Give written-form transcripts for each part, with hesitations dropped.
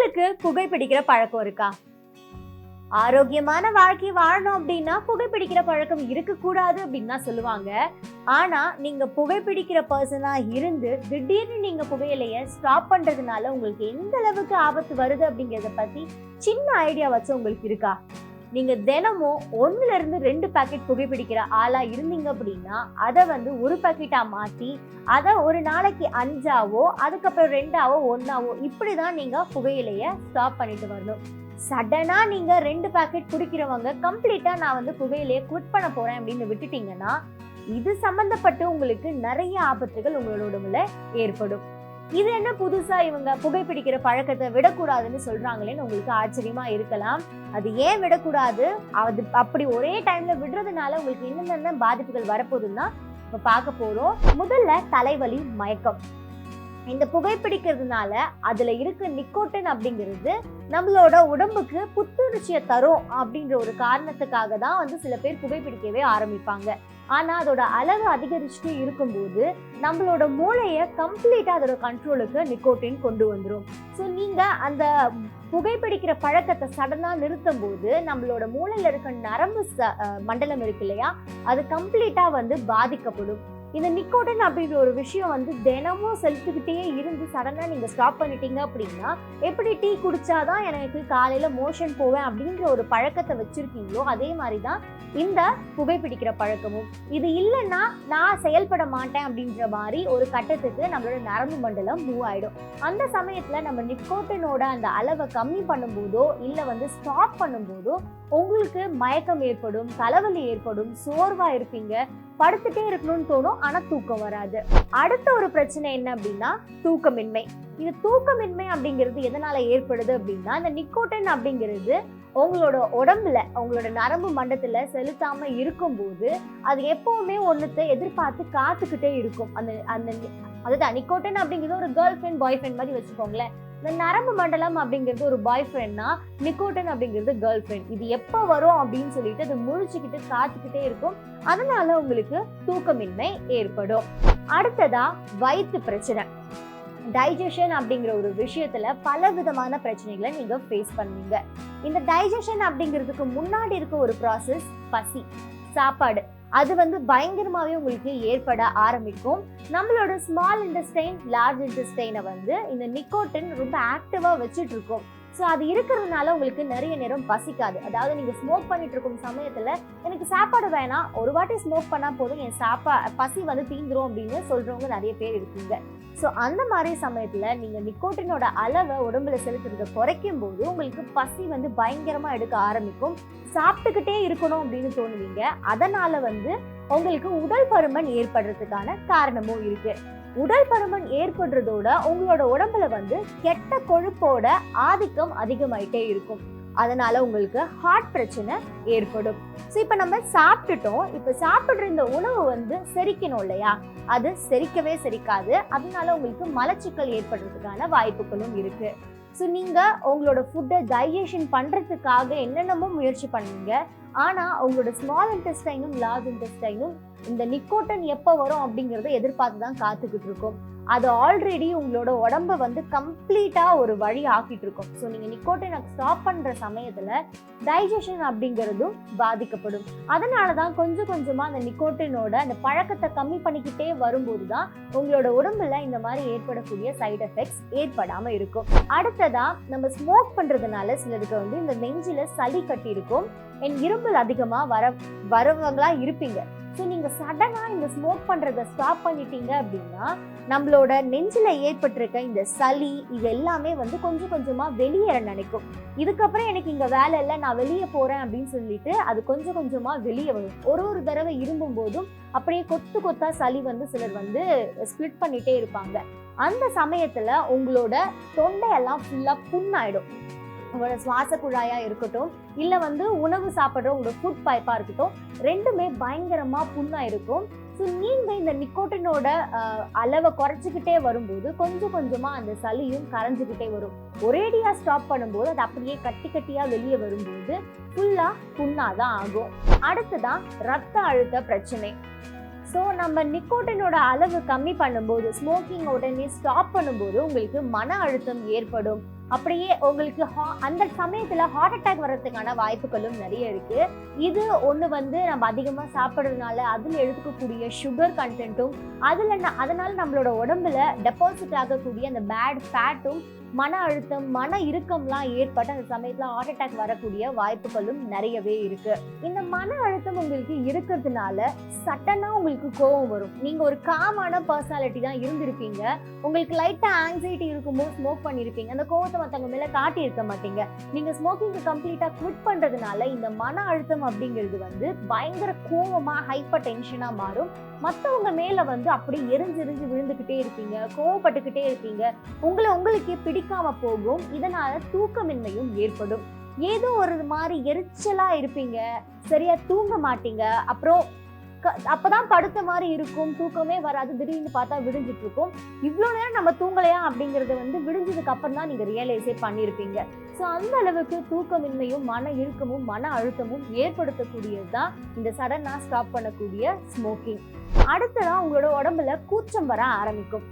உங்களுக்கு புகைப்பிடிக்கிற பழக்கம் இருக்கா? ஆரோக்கியமான வாழ்க்கை வாழணும் அப்படின்னா புகைப்பிடிக்கிற பழக்கம் இருக்கக்கூடாது அப்படின்னு தான் சொல்லுவாங்க. ஆனா நீங்க புகைப்பிடிக்கிற பர்சனா இருந்து திடீர்னு நீங்க புகையிலைய ஸ்டாப் பண்றதுனால உங்களுக்கு எந்த அளவுக்கு ஆபத்து வருது அப்படிங்கறத பத்தி சின்ன ஐடியா வச்சு உங்களுக்கு இருக்கா? நீங்க தினமும் 1ல இருந்து 2 பாக்கெட் புகைப்பிடிக்கிற ஆளா இருந்தீங்க அப்படின்னா அதை ஒரு பாக்கெட்டா மாத்தி அதை ஒரு நாளைக்கு 5ஆவோ அதுக்கப்புறம் 2ஆவோ 1ஆவோ இப்படிதான் நீங்க புகையிலைய ஸ்டாப் பண்ணிட்டு வரணும். சடனா நீங்க 2 பாக்கெட் குடிக்கிறவங்க கம்ப்ளீட்டா நான் புகையிலைய குவிட் பண்ண போறேன் அப்படின்னு விட்டுட்டீங்கன்னா இது சம்பந்தப்பட்டு உங்களுக்கு நிறைய ஆபத்துகள் உங்களோட உடம்புல ஏற்படும். இது என்ன புதுசா இவங்க புகைப்பிடிக்கிற பழக்கத்தை விடக்கூடாதுன்னு சொல்றாங்களேன்னு உங்களுக்கு ஆச்சரியமா இருக்கலாம். அது ஏன் விடக்கூடாது, அது அப்படி ஒரே டைம்ல விடுறதுனால உங்களுக்கு என்னென்ன பாதிப்புகள் வரப்போகுதுன்னா இப்ப பார்க்க போறோம். முதல்ல தலைவலி, மயக்கம். இந்த புகைப்பிடிக்கிறதுனால அதுல இருக்க நிக்கோட்டின் அப்படிங்கிறது நம்மளோட உடம்புக்கு புத்துணர்ச்சியை தரும் அப்படின்ற ஒரு காரணத்துக்காக தான் சில பேர் புகைப்பிடிக்கவே ஆரம்பிப்பாங்க. ஆனா அதோட அளவு அதிகரிச்சுட்டு இருக்கும்போது நம்மளோட மூளையை கம்ப்ளீட்டா அதோட கண்ட்ரோலுக்கு நிக்கோட்டின் கொண்டு வந்துடும். ஸோ நீங்க அந்த புகைப்பிடிக்கிற பழக்கத்தை சடனா நிறுத்தும் போது நம்மளோட மூளையில இருக்க நரம்பு மண்டலம் இருக்கு இல்லையா, அது கம்ப்ளீட்டா பாதிக்கப்படும். இந்த நிக்கோட்டின் அப்படின்ற ஒரு விஷயம் தினமும் செலுத்திக்கிட்டே இருந்து சடனா நீங்க ஸ்டாப் பண்ணிட்டீங்க அப்படின்னா, எப்படி டீ குடிச்சாதான் எனக்கு காலையில மோஷன் போவேன் அப்படின்ற ஒரு பழக்கத்தை வச்சிருக்கீங்களோ அதே மாதிரிதான் இந்த புகைப்பிடிக்கிற பழக்கமும். இது இல்லைன்னா நான் செயல்பட மாட்டேன் அப்படின்ற மாதிரி ஒரு கட்டத்துக்கு நம்மளோட நரம்பு மண்டலம் மூவ் ஆயிடும். அந்த சமயத்துல நம்ம நிக்கோட்டினோட அந்த அளவை கம்மி பண்ணும்போதோ இல்ல ஸ்டாப் பண்ணும்போதோ உங்களுக்கு மயக்கம் ஏற்படும், தலைவலி ஏற்படும், சோர்வா இருப்பீங்க, படுத்துட்டே இருக்கணும்னு தோணும், ஆனா தூக்கம் வராது. அடுத்த ஒரு பிரச்சனை என்ன அப்படின்னா தூக்கமின்மை. இது தூக்கமின்மை அப்படிங்கிறது எதனால ஏற்படுது அப்படின்னா, இந்த நிக்கோட்டின் அப்படிங்கிறது உங்களோட உடம்புல உங்களோட நரம்பு மண்டலத்துல செலுத்தாம இருக்கும்போது அது எப்பவுமே ஒண்ணுத்தை எதிர்பார்த்து காத்துக்கிட்டே இருக்கும். அதுதான் நிக்கோட்டின் அப்படிங்கிறது ஒரு கேர்ள் ஃப்ரெண்ட் பாய் ஃப்ரெண்ட் மாதிரி வச்சுக்கோங்களேன். இந்த நரம்பு மண்டலம் அப்படிங்கிறது ஒரு பாய் ஃப்ரெண்ட்னா நிக்கோட்டின் அப்படிங்கிறது கேர்ள் ஃப்ரெண்ட். இது எப்போ வரும் அப்படின்னு சொல்லிட்டு அது முழிச்சுக்கிட்டு காத்துக்கிட்டே இருக்கும். அதனால உங்களுக்கு தூக்கமின்மை ஏற்படும். அடுத்ததா வயிற்று பிரச்சனை. டைஜஷன் அப்படிங்கிற ஒரு விஷயத்துல பல விதமான பிரச்சனைகளை நீங்க ஃபேஸ் பண்ணுவீங்க. இந்த டைஜஷன் அப்படிங்கிறதுக்கு முன்னாடி இருக்க ஒரு ப்ராசஸ் பசி, சாப்பாடு. அது பயங்கரமாவே உங்களுக்கு ஏற்பட ஆரம்பிக்கும். நம்மளோட ஸ்மால் இன்டெஸ்டைன், லார்ஜ் இன்டெஸ்டைனை இந்த நிக்கோட்டின் ரொம்ப ஆக்டிவா வச்சுட்டு இருக்கும். ஸோ அது இருக்கிறதுனால உங்களுக்கு நிறைய நேரம் பசிக்காது. அதாவது நீங்க ஸ்மோக் பண்ணிட்டு இருக்கும் சமயத்துல எனக்கு சாப்பாடு வேணாம், ஒரு வாட்டி ஸ்மோக் பண்ணா போதும், என் பசி தீந்துரும் அப்படின்னு சொல்றவங்க நிறைய பேர் இருக்கீங்க. ஸோ அந்த மாதிரி சமயத்துல நீங்க நிக்கோட்டினோட அளவை உடம்புல செலுத்துறத குறைக்கும் போது உங்களுக்கு பசி பயங்கரமா எடுக்க ஆரம்பிக்கும். சாப்பிட்டுக்கிட்டே இருக்கணும் அப்படின்னு தோணுவீங்க. அதனால உங்களுக்கு உடல் பருமன் ஏற்படுறதுக்கான காரணமும் இருக்கு. உடல் பருமன் ஏற்படுறதோட உங்களோட உடம்புல கெட்ட கொழுப்போட ஆதிக்கம் அதிகமாயிட்டே இருக்கும். அதனால உங்களுக்கு ஹார்ட் பிரச்சனை ஏற்படும். ஸோ இப்போ நம்ம சாப்பிட்டுட்டோம், இப்போ சாப்பிட்ற இந்த உணவு செரிக்கணும் இல்லையா, அது செரிக்கவே செரிக்காது. அதனால உங்களுக்கு மலச்சிக்கல் ஏற்படுறதுக்கான வாய்ப்புகளும் இருக்கு. ஸோ நீங்க உங்களோட ஃபுட்டை டைஜஷன் பண்றதுக்காக என்னென்னமோ முயற்சி பண்ணுவீங்க. ஆனா உங்களோட ஸ்மால் இன்டெஸ்டைனும் லார்ஜ் இன்டெஸ்டைனும் இந்த நிக்கோட்டின் எப்போ வரும் அப்படிங்கிறத எதிர்பார்த்து தான் காத்துக்கிட்டு இருக்கும். அது ஆல்ரெடி உங்களோட உடம்ப கம்ப்ளீட்டா ஒரு வழி ஆக்கிட்டு இருக்கும். ஸோ நீங்க நிக்கோட்டினை ஸ்டாப் பண்ற சமயத்துல டைஜஷன் அப்படிங்கிறதும் பாதிக்கப்படும். அதனாலதான் கொஞ்சம் கொஞ்சமா அந்த நிக்கோட்டினோட அந்த பழக்கத்தை கம்மி பண்ணிக்கிட்டே வரும்போது தான் உங்களோட உடம்புல இந்த மாதிரி ஏற்படக்கூடிய சைடு எஃபெக்ட்ஸ் ஏற்படாம இருக்கும். அடுத்ததா நம்ம ஸ்மோக் பண்றதுனால சிலருக்கு இந்த நெஞ்சில சளி கட்டி இருக்கும், இரும்பல் அதிகமா வரவங்களா இருப்பீங்க. ஸோ நீங்க சடனா இந்த ஸ்மோக் பண்றதை ஸ்டாப் பண்ணிட்டீங்க அப்படின்னா நம்மளோட நெஞ்சில ஏற்பட்டிருக்க இந்த சளி இது எல்லாமே கொஞ்சம் கொஞ்சமா வெளியேற நினைக்கும். இதுக்கப்புறம் எனக்கு இங்க வேலை இல்லை, நான் வெளியே போறேன் அப்படின்னு சொல்லிட்டு அது கொஞ்சம் கொஞ்சமா வெளியே வரும். ஒரு தடவை இரும்பும் போதும் அப்படியே கொத்து கொத்தா சளி சிலர் ஸ்பிளிட் பண்ணிட்டே இருப்பாங்க. அந்த சமயத்துல உங்களோட தொண்டையெல்லாம் ஃபுல்லா புண்ணாயிடும். உங்களோட சுவாச குழாயா இருக்கட்டும் இல்ல உணவு சாப்பிட்ற உங்களோட ஃபுட் பைப்பா இருக்கட்டும், ரெண்டுமே பயங்கரமா புண்ணா இருக்கும். ஸோ நீங்க இந்த நிக்கோட்டினோட அளவை குறைச்சிக்கிட்டே வரும்போது கொஞ்சம் கொஞ்சமா அந்த சளியும் கரைஞ்சிக்கிட்டே வரும். ஒரேடியா ஸ்டாப் பண்ணும்போது அது அப்படியே கட்டி கட்டியா வெளியே வரும்போது ஃபுல்லா புண்ணாதான் ஆகும். அடுத்துதான் ரத்த அழுத்த பிரச்சனை. ஸோ நம்ம நிக்கோட்டினோட அளவு கம்மி பண்ணும்போது, ஸ்மோக்கிங் உடனே ஸ்டாப் பண்ணும்போது உங்களுக்கு மன அழுத்தம் ஏற்படும். அப்படியே உங்களுக்கு அந்த சமயத்துல ஹார்ட் அட்டாக் வர்றதுக்கான வாய்ப்புகளும் நிறைய இருக்கு. இது ஒண்ணு வந்து நம்ம அதிகமா சாப்பிடுறதுனால அதுல எடுத்துக்கக்கூடிய சுகர் கண்டென்ட்டும் அதனால நம்மளோட உடம்புல டெபாசிட் ஆகக்கூடிய அந்த பேட் ஃபேட்டும் மன அழுத்தம் மன இறுக்கம்லாம் ஏற்பட்டு அந்த சமயத்துல ஹார்ட் அட்டாக் வரக்கூடிய வாய்ப்புகளும் நிறையவே இருக்கு. இந்த மன அழுத்தம் உங்களுக்கு இருக்கிறதுனால சட்டனா உங்களுக்கு கோவம் வரும். நீங்க ஒரு காமான பர்சனாலிட்டி தான் இருந்திருப்பீங்க. உங்களுக்கு லைட்டா ஆங்ஸைட்டி இருக்கும்போது ஸ்மோக் பண்ணிருப்பீங்க. அந்த கோவத்தை மத்தவங்க மேல காட்டி இருக்க மாட்டீங்க. நீங்க ஸ்மோக்கிங் கம்ப்ளீட்டா குவிட் பண்றதுனால இந்த மன அழுத்தம் அப்படிங்கிறது வந்து பயங்கர கோவமா ஹைப்பர் டென்ஷனா மாறும். மத்தவங்க மேல வந்து அப்படி எரிஞ்சு விழுந்துகிட்டே இருப்பீங்க, கோவப்பட்டுக்கிட்டே இருப்பீங்க. உங்களுக்கே பிடிக்காம போகும். இதனால தூக்கமின்மையும் ஏற்படும். ஏதோ ஒரு மாதிரி எரிச்சலா இருப்பீங்க, சரியா தூங்க மாட்டீங்க. அப்புறம் அப்பதான் படுத்த மாதிரி இருக்கும், தூக்கமே வராது. திடீர்னு பார்த்தா விடிஞ்சிட்டு இருக்கும். இவ்வளவு நேரம் நம்ம தூங்கலையா அப்படிங்கறத வந்து விடிஞ்சதுக்கு அப்புறம் தான் நீங்க ரியலைஸே பண்ணிருப்பீங்க. ஸோ அந்த அளவுக்கு தூக்கமின்மையும் மன இறுக்கமும் மன அழுத்தமும் ஏற்படுத்தக்கூடியதுதான் இந்த சடனா ஸ்டாப் பண்ணக்கூடிய ஸ்மோக்கிங். அடுத்ததான் உங்களோட உடம்புல கூச்சம் வர ஆரம்பிக்கும்.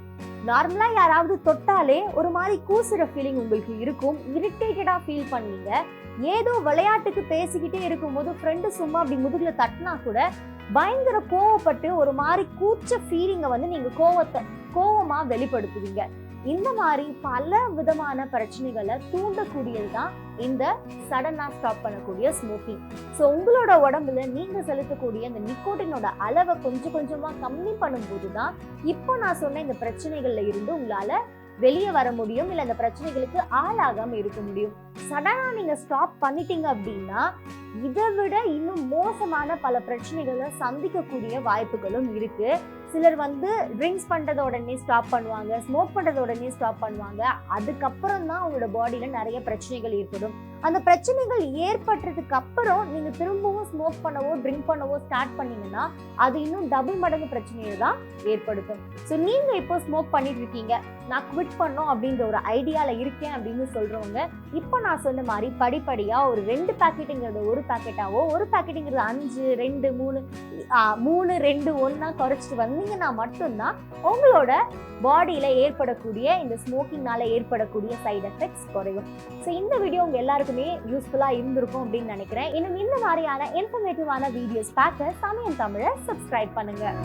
நார்மலா யாராவது தொட்டாலே ஒரு மாதிரி கூசுற ஃபீலிங் உங்களுக்கு இருக்கும். இரிட்டேட்டடா ஃபீல் பண்ணீங்க. ஏதோ விளையாட்டுக்கு பேசிக்கிட்டே இருக்கும்போது ஃப்ரெண்டு சும்மா அப்படி முதுகுல தட்டினா கூட பயங்கர கோவப்பட்டு ஒரு மாதிரி கூச்ச ஃபீலிங்கை வந்து நீங்க கோவமா வெளிப்படுத்துவீங்க. இந்த மாதிரி பல விதமான பிரச்சனைகளை தூண்டக்கூடியதுதான் இந்த சடனா ஸ்டாப் பண்ணக்கூடிய ஸ்மோக்கிங். ஸோ உங்களோட உடம்புல நீங்க செலுத்தக்கூடிய இந்த நிக்கோட்டினோட அளவை கொஞ்சம் கொஞ்சமா கம்மி பண்ணும்போது தான் இப்போ நான் சொன்ன இந்த பிரச்சனைகள்ல இருந்து உங்களால வெளியே வர முடியும், இல்ல அந்த பிரச்சனைகளுக்கு ஆளாகாம இருக்க முடியும். சடனா நீங்க ஸ்டாப் பண்ணிட்டீங்க அப்படின்னா இதை விட இன்னும் மோசமான பல பிரச்சனைகளை சந்திக்கக்கூடிய வாய்ப்புகளும் இருக்கு. சிலர் வந்து ட்ரிங்க்ஸ் பண்றத உடனே ஸ்டாப் பண்ணுவாங்க, ஸ்மோக் பண்றத உடனே ஸ்டாப் பண்ணுவாங்க. அதுக்கப்புறம் தான் அவங்களோட பாடியில நிறைய பிரச்சனைகள் ஏற்படும். அந்த பிரச்சனைகள் ஏற்பட்டதுக்கு அப்புறம் நீங்க திரும்பவும் ஸ்மோக் பண்ணவோ ட்ரிங்க் பண்ணவோ ஸ்டார்ட் பண்ணீங்கன்னா அது இன்னும் டபுள் மடங்கு பிரச்சனையை தான் ஏற்படுத்தும். ஸோ நீங்க இப்போ ஸ்மோக் பண்ணிட்டு இருக்கீங்க, நான் குவிட் பண்ணோம் அப்படின்ற ஒரு ஐடியால இருக்கேன் அப்படின்னு சொல்றவங்க இப்போ நான் சொன்ன மாதிரி படிப்படியா ஒரு 2 பேக்கெட்டுங்கிறது 1 பேக்கெட்டாவோ, ஒரு பேக்கெட்டுங்கிறது 5, 2, 3, 2, 1 குறைச்சிட்டு வந்தீங்கன்னா மட்டும்தான் உங்களோட பாடியில ஏற்படக்கூடிய இந்த ஸ்மோக்கிங்னால ஏற்படக்கூடிய சைடு எஃபெக்ட்ஸ் குறையும். ஸோ இந்த வீடியோ உங்க எல்லாருக்குமே யூஸ்ஃபுல்லா இருந்திருக்கும் அப்படின்னு நினைக்கிறேன். இன்னும் இந்த மாதிரியான இன்ஃபர்மேட்டிவான வீடியோஸ் பார்க்க சமயம் தமிழை சப்ஸ்கிரைப் பண்ணுங்க.